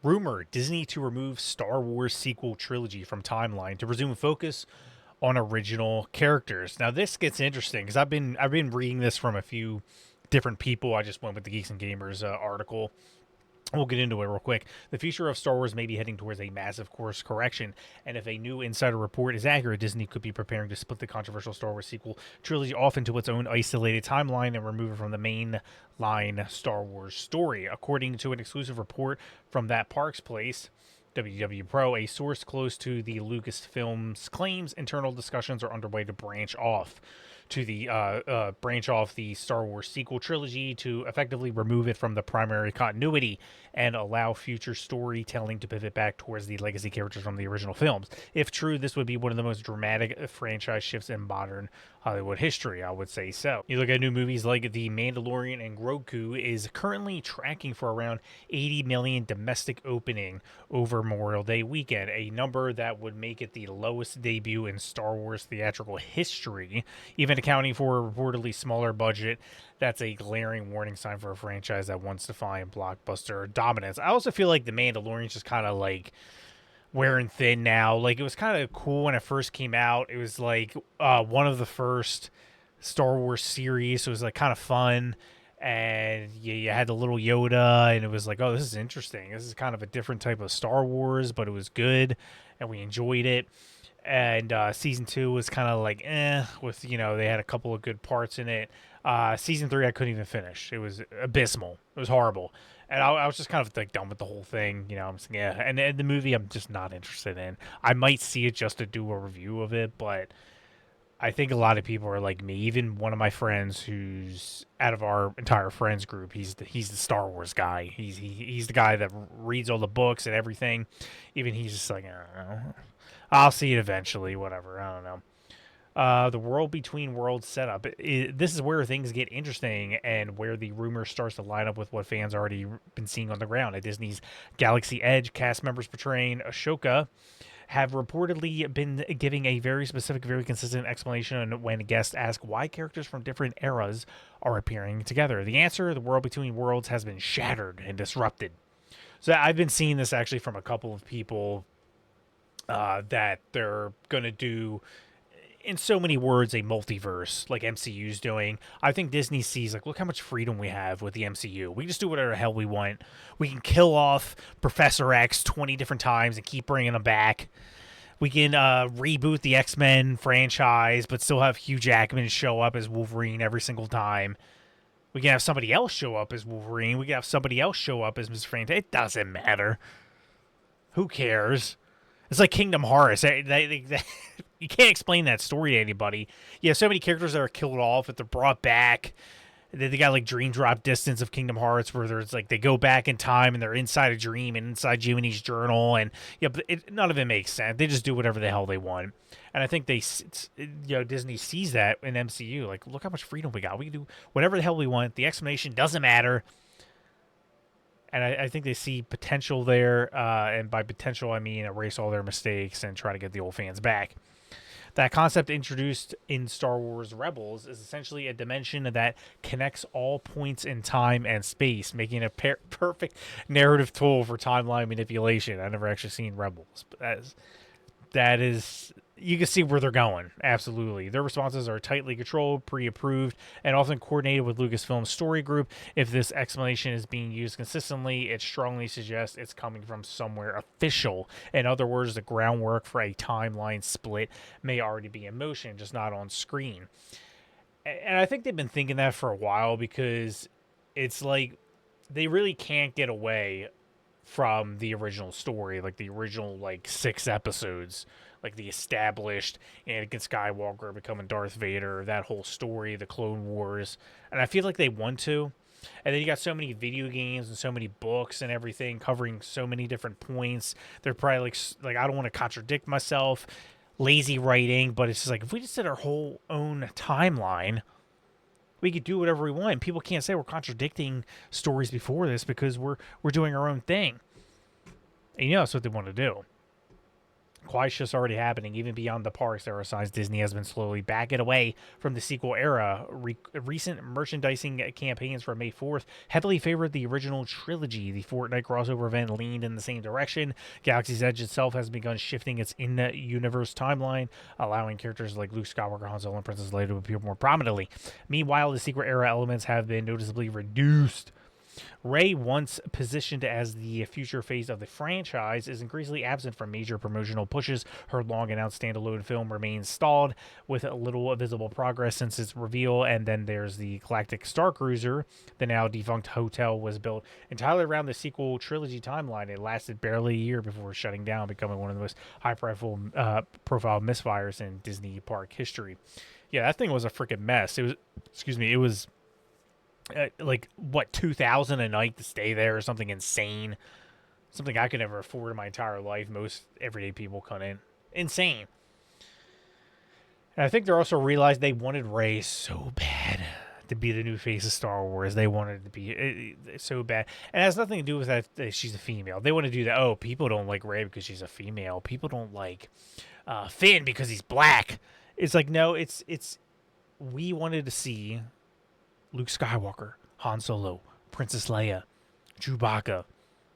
Rumor Disney to remove Star Wars sequel trilogy from timeline to resume focus on original characters. Now this gets interesting because I've been reading this from a few different people. I just went with the Geeks and Gamers article. We'll get into it real quick. The future of Star Wars may be heading towards a massive course correction, and if a new insider report is accurate, Disney could be preparing to split the controversial Star Wars sequel trilogy off into its own isolated timeline and remove it from the main line Star Wars story. According to an exclusive report from That Parks Place, WW Pro, a source close to the Lucasfilms claims internal discussions are underway to branch off the Star Wars sequel trilogy to effectively remove it from the primary continuity and allow future storytelling to pivot back towards the legacy characters from the original films. If true, this would be one of the most dramatic franchise shifts in modern Hollywood history, I would say so. You look at new movies like The Mandalorian, and Grogu is currently tracking for around 80 million domestic opening over Memorial Day weekend, a number that would make it the lowest debut in Star Wars theatrical history, even accounting for a reportedly smaller budget. That's a glaring warning sign for a franchise that wants to find blockbuster dominance. I also feel like The Mandalorian's just kind of like wearing thin now. Like, it was kind of cool when it first came out. It was like one of the first Star Wars series, so it was like kind of fun. And you had the little Yoda, and it was like, oh, this is interesting. This is kind of a different type of Star Wars, but it was good, and we enjoyed it. And season two was kind of like with they had a couple of good parts in it. Season three I couldn't even finish. It was abysmal. It was horrible, and I was just kind of like done with the whole thing. I'm just, yeah. And the movie I'm just not interested in. I might see it just to do a review of it, but I think a lot of people are like me. Even one of my friends, who's out of our entire friends group, he's the Star Wars guy. He's the guy that reads all the books and everything. Even he's just like, I don't know. I'll see it eventually. Whatever. I don't know. The world between worlds setup. This is where things get interesting and where the rumor starts to line up with what fans already been seeing on the ground. At Disney's Galaxy Edge, cast members portraying Ashoka have reportedly been giving a very specific, very consistent explanation when guests ask why characters from different eras are appearing together. The answer: the world between worlds has been shattered and disrupted. So I've been seeing this actually from a couple of people that they're going to do, in so many words, a multiverse like MCU's doing. I think Disney sees, like, look how much freedom we have with the MCU. We can just do whatever the hell we want. We can kill off Professor X 20 different times and keep bringing him back. We can reboot the X-Men franchise, but still have Hugh Jackman show up as Wolverine every single time. We can have somebody else show up as Wolverine. We can have somebody else show up as Mr. Fantastic. It doesn't matter. Who cares? It's like Kingdom Hearts. You can't explain that story to anybody. You have so many characters that are killed off, if they're brought back. They got like Dream Drop Distance of Kingdom Hearts, where there's like they go back in time and they're inside a dream and inside Jiminy's journal, and yeah, but none of it makes sense. They just do whatever the hell they want, and I think Disney sees that in MCU. Like, look how much freedom we got. We can do whatever the hell we want. The explanation doesn't matter. And I think they see potential there, and by potential I mean erase all their mistakes and try to get the old fans back. That concept, introduced in Star Wars Rebels, is essentially a dimension that connects all points in time and space, making it a perfect narrative tool for timeline manipulation. I've never actually seen Rebels, but that is you can see where they're going. Absolutely. Their responses are tightly controlled, pre-approved, and often coordinated with Lucasfilm's story group. If this explanation is being used consistently, it strongly suggests it's coming from somewhere official. In other words, the groundwork for a timeline split may already be in motion, just not on screen. And I think they've been thinking that for a while, because it's like they really can't get away from the original story, like the original like 6 episodes, like the established Anakin Skywalker becoming Darth Vader, that whole story, the Clone Wars, and I feel like they want to. And then you got so many video games and so many books and everything covering so many different points. They're probably like I don't want to contradict myself, lazy writing, but it's just like if we just did our whole own timeline, we could do whatever we want. People can't say we're contradicting stories before this because we're doing our own thing. And that's what they want to do. quiet shifts already happening. Even beyond the parks, there are signs Disney has been slowly backing away from the sequel era. Recent merchandising campaigns from May 4th heavily favored the original trilogy. The Fortnite crossover event leaned in the same direction. Galaxy's Edge itself has begun shifting its in-universe timeline, allowing characters like Luke Skywalker, Han Solo, and Princess Leia to appear more prominently. Meanwhile, the secret era elements have been noticeably reduced. Rey, once positioned as the future face of the franchise, is increasingly absent from major promotional pushes. Her long-announced standalone film remains stalled, with little visible progress since its reveal. And then there's the Galactic Star Cruiser. The now defunct hotel was built entirely around the sequel trilogy timeline. It lasted barely a year before shutting down, becoming one of the most high-profile misfires in Disney park history. Yeah, that thing was a freaking mess. It was, excuse me, it was like what, 2,000 a night to stay there or something insane, something I could never afford in my entire life. Most everyday people couldn't. Insane. And I think they also realized they wanted Rey so bad to be the new face of Star Wars. They wanted to be so bad, and it has nothing to do with that she's a female. They want to do that. Oh, people don't like Rey because she's a female. People don't like Finn because he's black. It's like, no, it's we wanted to see Luke Skywalker, Han Solo, Princess Leia, Chewbacca,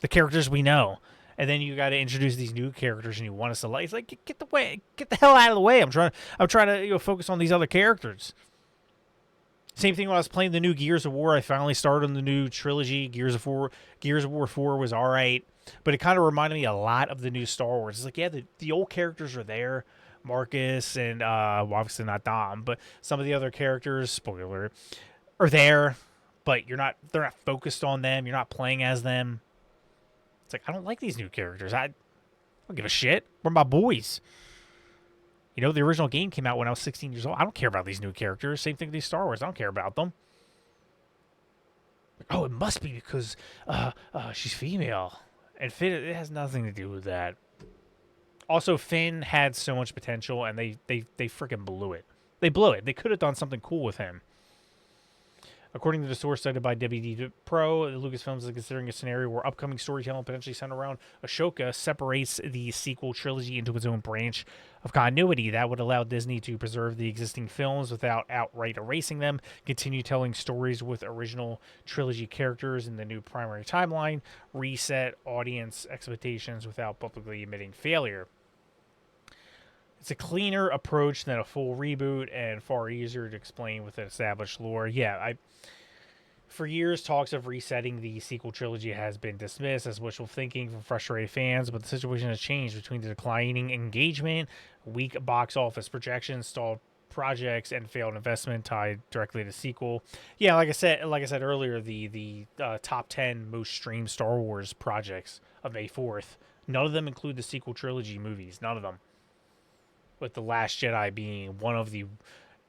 the characters we know. And then you got to introduce these new characters, and you want us to like. It's like, get the hell out of the way. I'm trying to focus on these other characters. Same thing when I was playing the new Gears of War. I finally started on the new trilogy. Gears of War 4 was all right, but it kind of reminded me a lot of the new Star Wars. It's like, yeah, the old characters are there. Marcus and well, obviously not Dom, but some of the other characters, spoiler, are there, but they're not focused on them. You're not playing as them. It's like, I don't like these new characters. I don't give a shit. We're my boys. You know, the original game came out when I was 16 years old. I don't care about these new characters. Same thing with these Star Wars. I don't care about them. Oh, it must be because she's female. And Finn, it has nothing to do with that. Also, Finn had so much potential, and they freaking blew it. They blew it. They could have done something cool with him. According to the source cited by WD Pro, Lucasfilms is considering a scenario where upcoming storytelling potentially centered around Ahsoka separates the sequel trilogy into its own branch of continuity. That would allow Disney to preserve the existing films without outright erasing them, continue telling stories with original trilogy characters in the new primary timeline, reset audience expectations without publicly admitting failure. It's a cleaner approach than a full reboot and far easier to explain with an established lore. Yeah, for years, talks of resetting the sequel trilogy has been dismissed as wishful thinking from frustrated fans, but the situation has changed between the declining engagement, weak box office projections, stalled projects, and failed investment tied directly to sequel. Yeah, like I said earlier, the top 10 most streamed Star Wars projects of May 4th, none of them include the sequel trilogy movies. None of them. With The Last Jedi being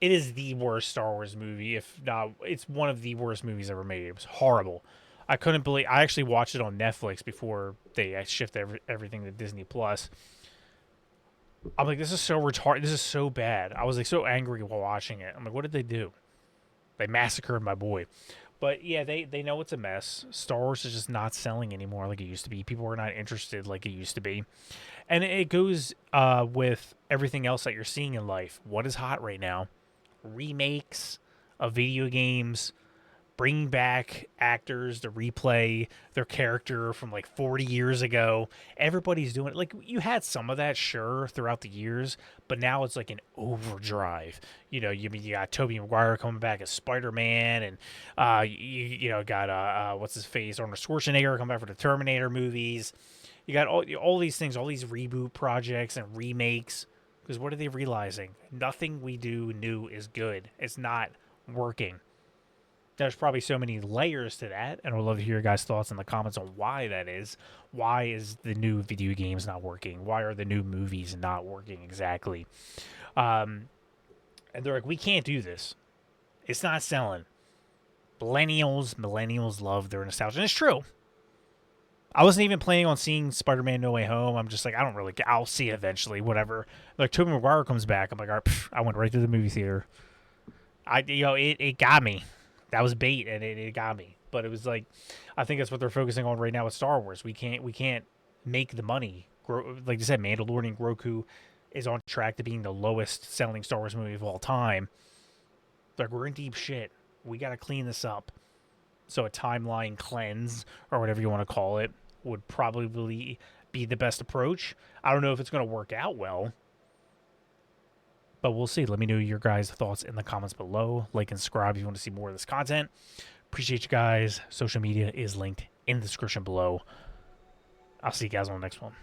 it is the worst Star Wars movie, if not, it's one of the worst movies ever made. It was horrible. I couldn't believe, I actually watched it on Netflix before they shifted everything to Disney Plus. I'm like, this is so retarded. This is so bad. I was like so angry while watching it. I'm like, what did they do? They massacred my boy. But yeah, they know it's a mess. Star Wars is just not selling anymore like it used to be. People are not interested like it used to be. And it goes with everything else that you're seeing in life. What is hot right now? Remakes of video games, bringing back actors to replay their character from like 40 years ago. Everybody's doing it. Like, you had some of that, sure, throughout the years, but now it's like an overdrive. You know, you got Tobey Maguire coming back as Spider-Man, and you got what's his face, Arnold Schwarzenegger coming back for the Terminator movies. You got all these things, all these reboot projects and remakes. Because what are they realizing? Nothing we do new is good. It's not working. There's probably so many layers to that, and I'd love to hear your guys' thoughts in the comments on why that is. Why is the new video games not working? Why are the new movies not working exactly? And they're like, we can't do this. It's not selling. Millennials love their nostalgia. And it's true. I wasn't even planning on seeing Spider-Man No Way Home. I'm just like, I don't really care. I'll see it eventually, whatever. Like, Tobey Maguire comes back. I'm like, all right, I went right to the movie theater. It got me. That was bait, and it got me. But it was like, I think that's what they're focusing on right now with Star Wars. We can't make the money like I said, Mandalorian Grogu is on track to being the lowest selling Star Wars movie of all time. Like, we're in deep shit. We got to clean this up. So a timeline cleanse, or whatever you want to call it, would probably be the best approach. I don't know if it's going to work out well, but we'll see. Let me know your guys' thoughts in the comments below. Like and subscribe if you want to see more of this content. Appreciate you guys. Social media is linked in the description below. I'll see you guys on the next one.